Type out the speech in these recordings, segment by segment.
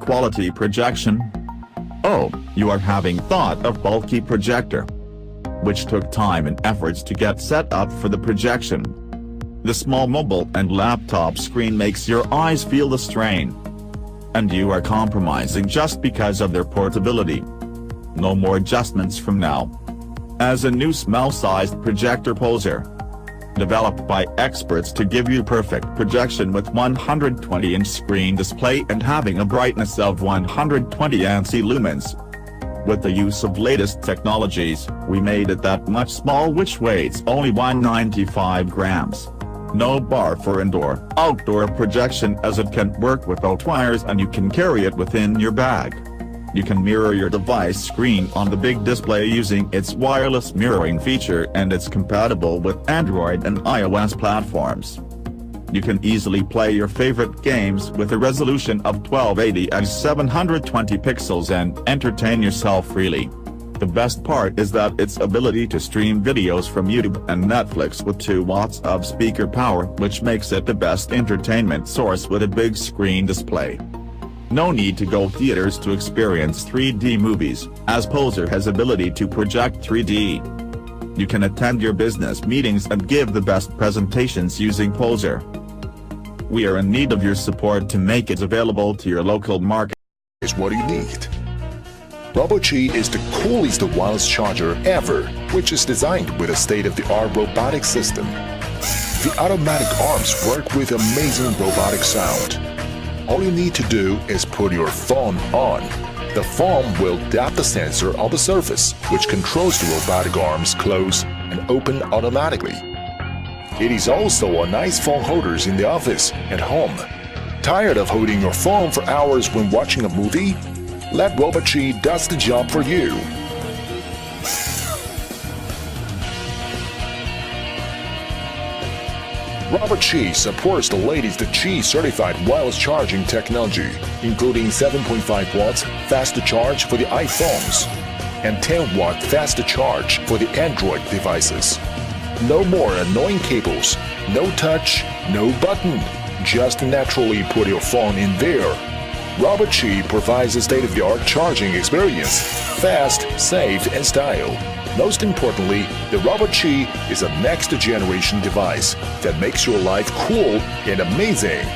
Quality projection. Oh, you are having thought of bulky projector, which took time and efforts to get set up for the projection. The small mobile and laptop screen makes your eyes feel the strain, and you are compromising just because of their portability. No more adjustments from now. As a new small-sized projector poser, developed by experts to give you perfect projection with 120-inch screen display and having a brightness of 120 ANSI lumens. With the use of latest technologies, we made it that much small which weighs only 195 grams. No bar for indoor-outdoor projection as it can work without wires and you can carry it within your bag. You can mirror your device screen on the big display using its wireless mirroring feature and it's compatible with Android and iOS platforms. You can easily play your favorite games with a resolution of 1280 x 720 pixels and entertain yourself freely. The best part is that its ability to stream videos from YouTube and Netflix with 2 watts of speaker power, which makes it the best entertainment source with a big screen display. No need to go theaters to experience 3D movies, as Poser has ability to project 3D. You can attend your business meetings and give the best presentations using Poser. We are in need of your support to make it available to your local market. Is what you need. RoboChi is the coolest wireless charger ever, which is designed with a state-of-the-art robotic system. The automatic arms work with amazing robotic sound. All you need to do is put your phone on. The phone will tap the sensor on the surface, which controls the robotic arms close and open automatically. It is also a nice phone holder in the office and home. Tired of holding your phone for hours when watching a movie? Let RoboChi does the job for you. RoboChi supports the latest Qi certified wireless charging technology, including 7.5 watts fast charge for the iPhones and 10 watt fast charge for the Android devices. No more annoying cables, no touch, no button. Just naturally put your phone in there. RoboChi provides a state-of-the-art charging experience, fast, safe, and style. Most importantly, the RoboChi is a next-generation device that makes your life cool and amazing.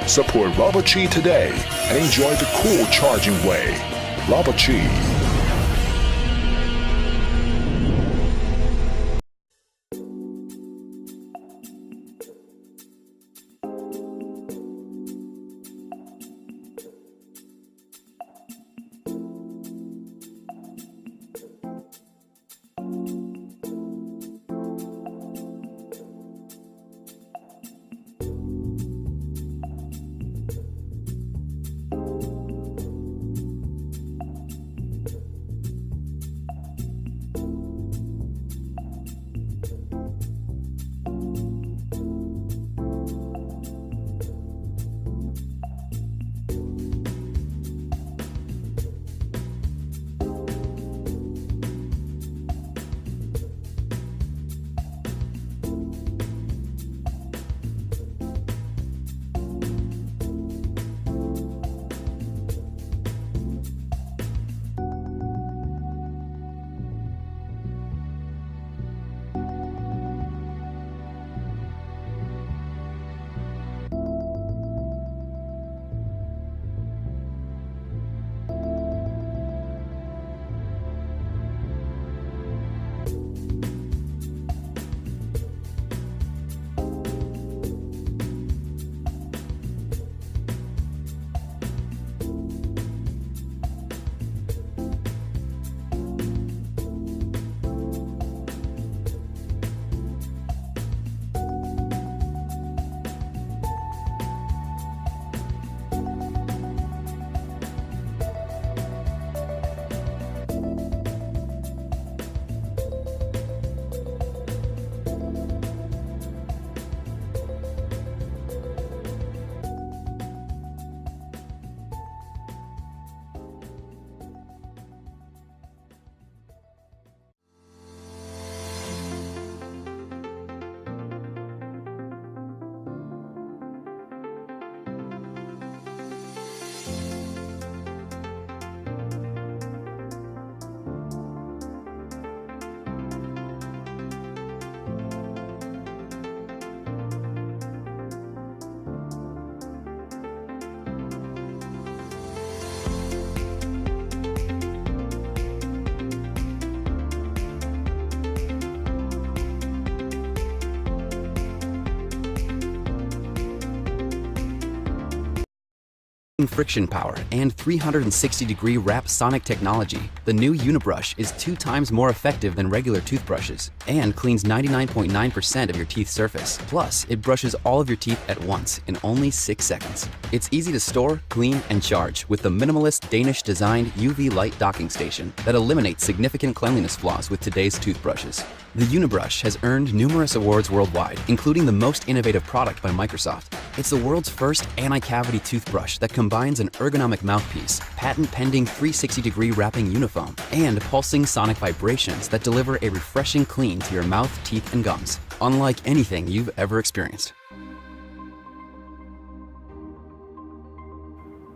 Support RoboChi today and enjoy the cool charging way. RoboChi. friction power and 360-degree wrap sonic technology, the new Unibrush is 2 times more effective than regular toothbrushes and cleans 99.9% of your teeth surface. Plus, it brushes all of your teeth at once in only 6 seconds. It's easy to store, clean, and charge with the minimalist Danish-designed UV light docking station that eliminates significant cleanliness flaws with today's toothbrushes. The Unibrush has earned numerous awards worldwide, including the Most Innovative Product by Microsoft. It's the world's first anti-cavity toothbrush that combines an ergonomic mouthpiece, patent-pending 360-degree wrapping unifoam, and pulsing sonic vibrations that deliver a refreshing clean to your mouth, teeth, and gums, unlike anything you've ever experienced.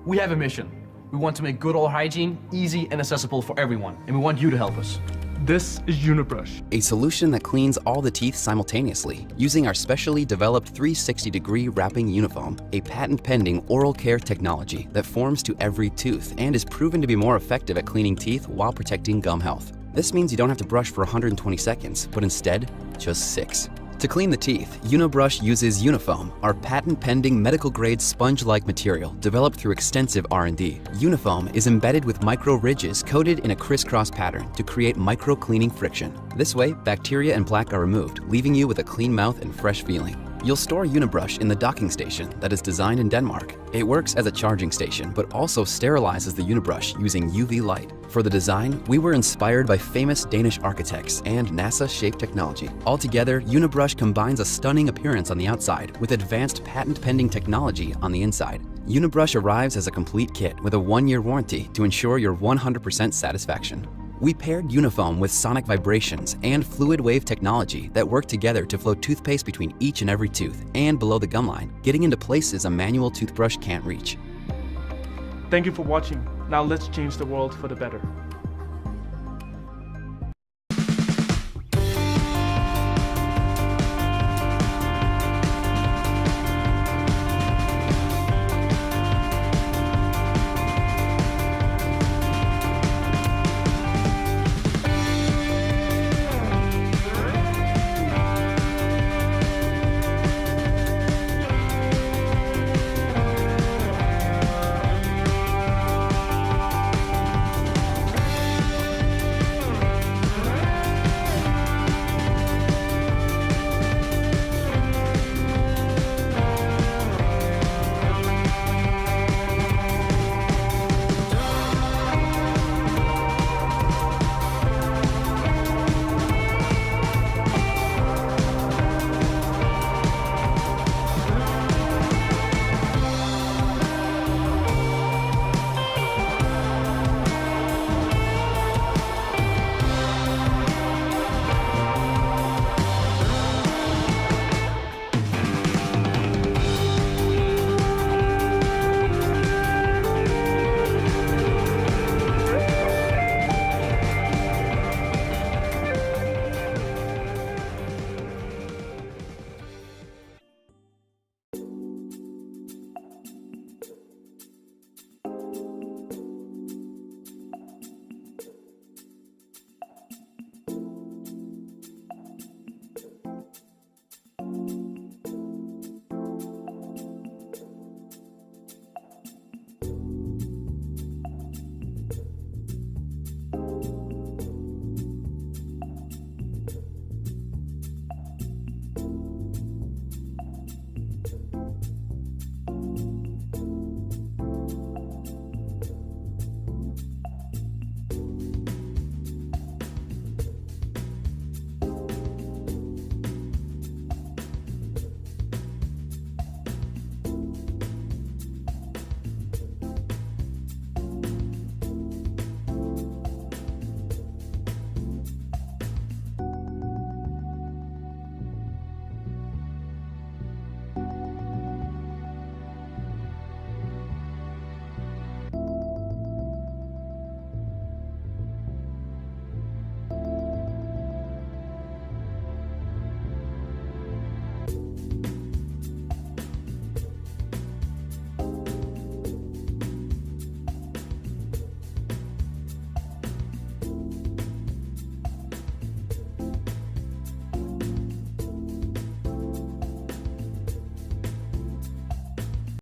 We have a mission. We want to make good oral hygiene easy and accessible for everyone, and we want you to help us. This is Unibrush, A solution that cleans all the teeth simultaneously using our specially developed 360-degree wrapping unifoam, a patent-pending oral care technology that forms to every tooth and is proven to be more effective at cleaning teeth while protecting gum health. This means you don't have to brush for 120 seconds, but instead, just 6. To clean the teeth, Unibrush uses Unifoam, our patent-pending medical-grade sponge-like material developed through extensive R&D. Unifoam is embedded with micro-ridges coated in a crisscross pattern to create micro-cleaning friction. This way, bacteria and plaque are removed, leaving you with a clean mouth and fresh feeling. You'll store Unibrush in the docking station that is designed in Denmark. It works as a charging station, but also sterilizes the Unibrush using UV light. For the design, we were inspired by famous Danish architects and NASA-shaped technology. Altogether, Unibrush combines a stunning appearance on the outside with advanced patent-pending technology on the inside. Unibrush arrives as a complete kit with a 1-year warranty to ensure your 100% satisfaction. We paired Unifoam with sonic vibrations and fluid wave technology that work together to flow toothpaste between each and every tooth and below the gum line, getting into places a manual toothbrush can't reach. thank you for watching. Now let's change the world for the better.